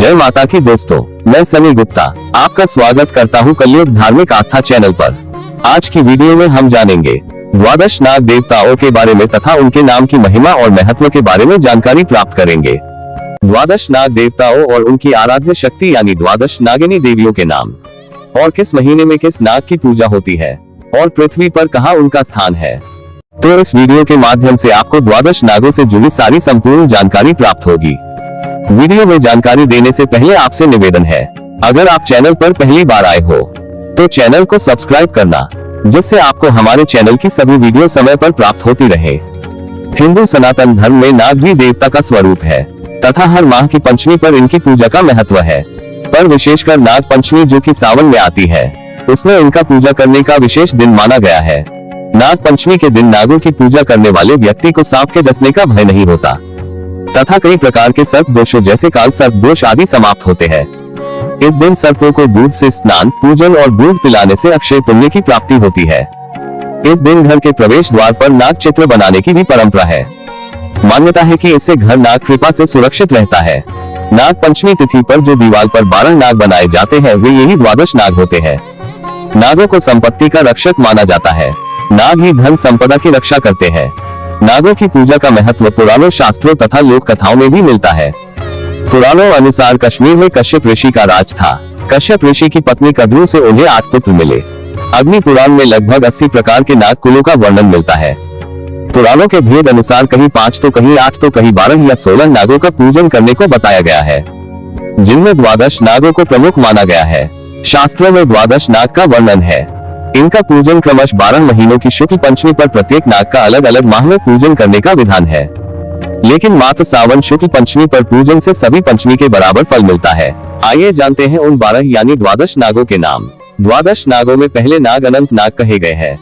जय माता की दोस्तों, मैं सनी गुप्ता आपका स्वागत करता हूं कलयुग धार्मिक आस्था चैनल पर। आज की वीडियो में हम जानेंगे द्वादश नाग देवताओं के बारे में तथा उनके नाम की महिमा और महत्व के बारे में जानकारी प्राप्त करेंगे। द्वादश नाग देवताओं और उनकी आराध्य शक्ति यानी द्वादश नागिनी देवियों के नाम और किस महीने में किस नाग की पूजा होती है और पृथ्वी पर कहाँ उनका स्थान है। तो इस वीडियो के माध्यम से आपको द्वादश नागों से जुड़ी सारी संपूर्ण जानकारी प्राप्त होगी। वीडियो में जानकारी देने से पहले आपसे निवेदन है, अगर आप चैनल पर पहली बार आए हो तो चैनल को सब्सक्राइब करना, जिससे आपको हमारे चैनल की सभी वीडियो समय पर प्राप्त होती रहे। हिंदू सनातन धर्म में नाग भी देवता का स्वरूप है तथा हर माह की पंचमी पर इनकी पूजा का महत्व है। पर विशेषकर नाग पंचमी जो कि सावन में आती है, उसमें इनका पूजा करने का विशेष दिन माना गया है। नाग पंचमी के दिन नागों की पूजा करने वाले व्यक्ति को सांप के डसने का भय नहीं होता तथा कई प्रकार के सर्प दोषों जैसे काल सर्प दोष आदि समाप्त होते हैं। इस दिन सर्पों को दूध से स्नान, पूजन और दूध पिलाने से अक्षय पुण्य की प्राप्ति होती है। इस दिन घर के प्रवेश द्वार पर नाग चित्र बनाने की भी परंपरा है। मान्यता है कि इससे घर नाग कृपा से सुरक्षित रहता है। नाग पंचमी तिथि पर जो दीवार पर 12 नाग बनाए जाते हैं, वे यही द्वादश नाग होते हैं। नागों को संपत्ति का रक्षक माना जाता है। नाग ही धन संपदा की रक्षा करते हैं। नागों की पूजा का महत्व पुराणों, शास्त्रों तथा लोक कथाओं में भी मिलता है। पुराणों अनुसार कश्मीर में कश्यप ऋषि का राज था। कश्यप ऋषि की पत्नी कद्रू से उन्हें 8 पुत्र मिले। अग्नि पुराण में लगभग 80 प्रकार के नाग कुलों का वर्णन मिलता है। पुराणों के भेद अनुसार कहीं 5 तो कहीं 8 तो कहीं 12 या 16 नागों का पूजन करने को बताया गया है, जिनमें द्वादश नागों को प्रमुख माना गया है। शास्त्रों में द्वादश नाग का वर्णन है। इनका पूजन क्रमश 12 महीनों की शुक्ल पंचमी पर प्रत्येक नाग का अलग अलग माह में पूजन करने का विधान है, लेकिन मात्र सावन शुक्ल पंचमी पर पूजन से सभी पंचमी के बराबर फल मिलता है। आइए जानते हैं उन 12 यानी द्वादश नागों के नाम। द्वादश नागों में पहले नाग अनंत नाग कहे गए हैं।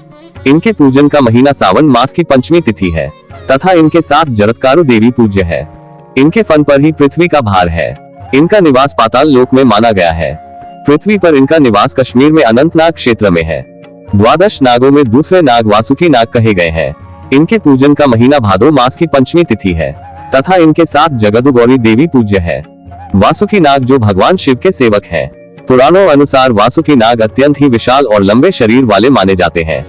इनके पूजन का महीना सावन मास की पंचमी तिथि है तथा इनके साथ जरत्कारु देवी पूज्य है। इनके फन पर ही पृथ्वी का भार है। इनका निवास पाताल लोक में माना गया है। पृथ्वी पर इनका निवास कश्मीर में अनंतनाग क्षेत्र में है। द्वादश नागों में दूसरे नाग वासुकी नाग कहे गए हैं। इनके पूजन का महीना भादो मास की पंचमी तिथि है तथा इनके साथ जगदगौरी देवी पूज्य है। वासुकी नाग जो भगवान शिव के सेवक हैं। पुराणों अनुसार वासुकी नाग अत्यंत ही विशाल और लंबे शरीर वाले माने जाते हैं।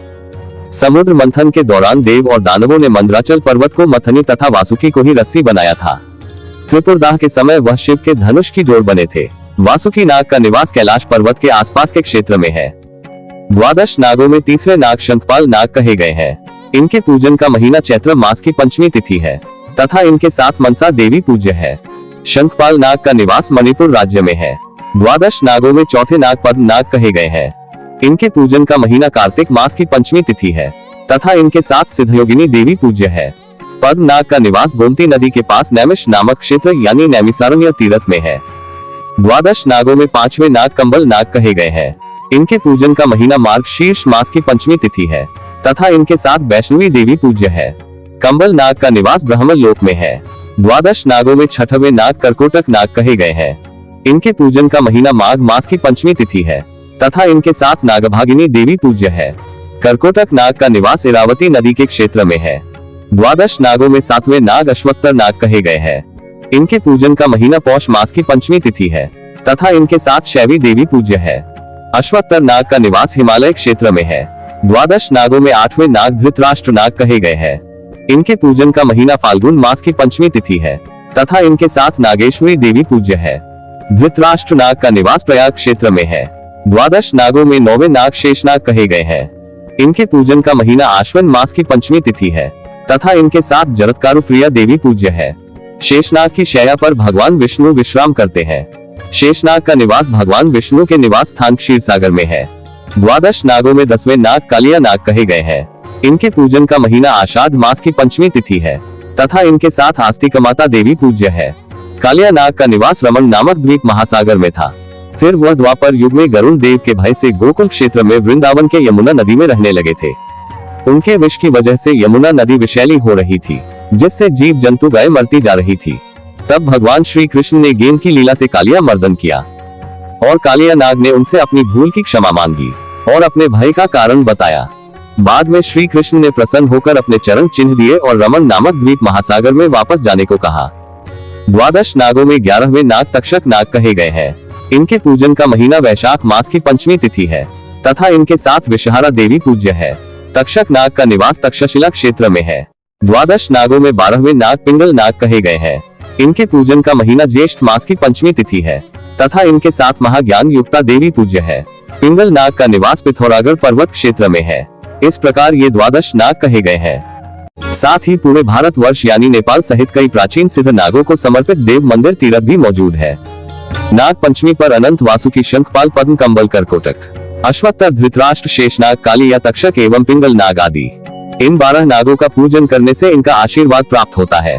समुद्र मंथन के दौरान देव और दानवों ने मंदराचल पर्वत को मथनी तथा वासुकी को ही रस्सी बनाया था। त्रिपुरदाह के समय वह शिव के धनुष की डोर बने थे। वासुकी नाग का निवास कैलाश पर्वत के आसपास के क्षेत्र में है। द्वादश नागों में तीसरे नाग शंखपाल नाग कहे गए हैं। इनके पूजन का महीना चैत्र मास की पंचमी तिथि है तथा इनके साथ मनसा देवी पूज्य है। शंखपाल नाग का निवास मणिपुर राज्य में है। द्वादश नागों में चौथे नाग पद्म नाग कहे गए हैं। इनके पूजन का महीना कार्तिक मास की पंचमी तिथि है तथा इनके साथ सिद्धयोगिनी देवी पूज्य है। पद्म नाग का निवास गोमती नदी के पास नैमिष नामक क्षेत्र यानी नैमिसारण्य तीर्थ में है। द्वादश नागों में पांचवे नाग कंबल नाग कहे गए हैं। इनके पूजन का महीना मार्गशीर्ष मास की पंचमी तिथि है तथा इनके साथ वैष्णवी देवी पूज्य है। कंबल नाग का निवास ब्रह्म लोक में है। द्वादश नागों में छठवें नाग कर्कोटक नाग कहे गए हैं। इनके पूजन का महीना माघ मास की पंचमी तिथि है तथा इनके साथ नागभागिनी देवी पूज्य है। कर्कोटक नाग का निवास इरावती नदी के क्षेत्र में है। द्वादश नागों में 7वें नाग अश्वत्तर नाग कहे गए हैं। इनके पूजन का महीना पौष मास की पंचमी तिथि है तथा इनके साथ शैवी देवी पूज्य है। अश्वत्तर नाग का निवास हिमालय क्षेत्र में है। द्वादश नागों में 8वें नाग धृतराष्ट्र नाग कहे गए हैं। इनके पूजन का महीना फाल्गुन मास की पंचमी तिथि है तथा इनके साथ नागेश्वरी देवी पूज्य है। धृतराष्ट्र नाग का निवास प्रयाग क्षेत्र में है। द्वादश नागों में 9वें नाग शेषनाग कहे गए हैं। इनके पूजन का महीना आश्विन मास की पंचमी तिथि है तथा इनके साथ जरत्कारु प्रिया देवी पूज्य है। शेषनाग की शैया पर भगवान विष्णु विश्राम करते हैं। शेषनाग का निवास भगवान विष्णु के निवास स्थान क्षीरसागर में है। द्वादश नागों में 10वें नाग कालिया नाग कहे गए हैं। इनके पूजन का महीना आषाढ़ मास की पंचमी तिथि है तथा इनके साथ आस्तिकमाता देवी पूज्य है। कालिया नाग का निवास रमन नामक द्वीप महासागर में था। फिर वह द्वापर युग में गरुड़ देव के भय से गोकुल क्षेत्र में वृंदावन के यमुना नदी में रहने लगे थे। उनके विष की वजह से यमुना नदी विषैली हो रही थी, जिससे जीव जंतु गाय मरती जा रही थी। तब भगवान श्री कृष्ण ने गेंद की लीला से कालिया मर्दन किया और कालिया नाग ने उनसे अपनी भूल की क्षमा मांगी और अपने भय का कारण बताया। बाद में श्री कृष्ण ने प्रसन्न होकर अपने चरण चिन्ह दिए और रमन नामक द्वीप महासागर में वापस जाने को कहा। द्वादश नागों में 11वें नाग तक्षक नाग कहे गए हैं। इनके पूजन का महीना वैशाख मास की पंचमी तिथि है तथा इनके साथ विषहारा देवी पूज्य है। तक्षक नाग का निवास तक्षशिला क्षेत्र में है। द्वादश नागों में 12वें नाग पिंगल नाग कहे गए हैं। इनके पूजन का महीना ज्येष्ठ मास की पंचमी तिथि है तथा इनके साथ महाज्ञान युक्ता देवी पूज्य है। पिंगल नाग का निवास पिथौरागढ़ पर्वत क्षेत्र में है। इस प्रकार ये द्वादश नाग कहे गए हैं। साथ ही पूरे भारत वर्ष यानी नेपाल सहित कई प्राचीन सिद्ध नागों को समर्पित देव मंदिर तीर्थ भी मौजूद है। नाग पंचमी पर अनंत वासुकी शंखपाल पद्म कंबल करकोटक अश्वत्थर धृतराष्ट्र शेषनाग काली या तक्षक एवं पिंगल नाग आदि इन 12 नागों का पूजन करने से इनका आशीर्वाद प्राप्त होता है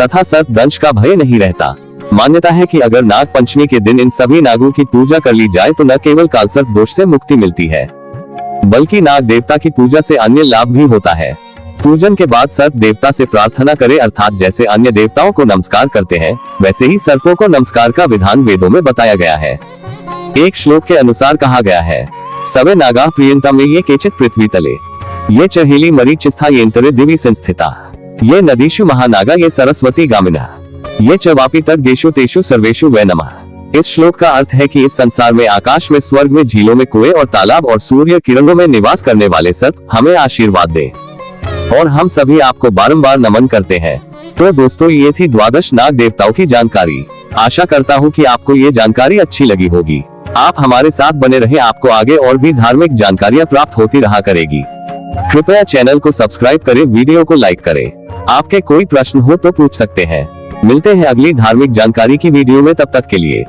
तथा सर्प दंश का भय नहीं रहता। मान्यता है कि अगर नाग पंचमी के दिन इन सभी नागों की पूजा कर ली जाए तो न केवल कालसर्प दोष से मुक्ति मिलती है बल्कि नाग देवता की पूजा से अन्य लाभ भी होता है। पूजन के बाद सर्प देवता से प्रार्थना करें, अर्थात जैसे अन्य देवताओं को नमस्कार करते हैं वैसे ही सर्पों को नमस्कार का विधान वेदों में बताया गया है। एक श्लोक के अनुसार कहा गया है, सवे नागा प्रियंता में ये केचित पृथ्वी तले ये चहेली मरीचिस्था येंतरे दिवि संस्थिता ये नदीषु महानागा ये सरस्वती गामिना ये चवापी तर्गेषु तेषु सर्वेषु वै नमः। इस श्लोक का अर्थ है कि इस संसार में, आकाश में, स्वर्ग में, झीलों में, कुएं और तालाब और सूर्य किरणों में निवास करने वाले सर्प हमें आशीर्वाद दे और हम सभी आपको बारंबार नमन करते हैं। तो दोस्तों, ये थी द्वादश नाग देवताओं की जानकारी। आशा करता हूँ कि आपको ये जानकारी अच्छी लगी होगी। आप हमारे साथ बने रहे, आपको आगे और भी धार्मिक जानकारियाँ प्राप्त होती रहा करेगी। कृपया चैनल को सब्सक्राइब करें, वीडियो को लाइक करें। आपके कोई प्रश्न हो तो पूछ सकते हैं। मिलते हैं अगली धार्मिक जानकारी की वीडियो में, तब तक के लिए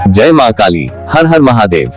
जय मां काली, हर हर महादेव।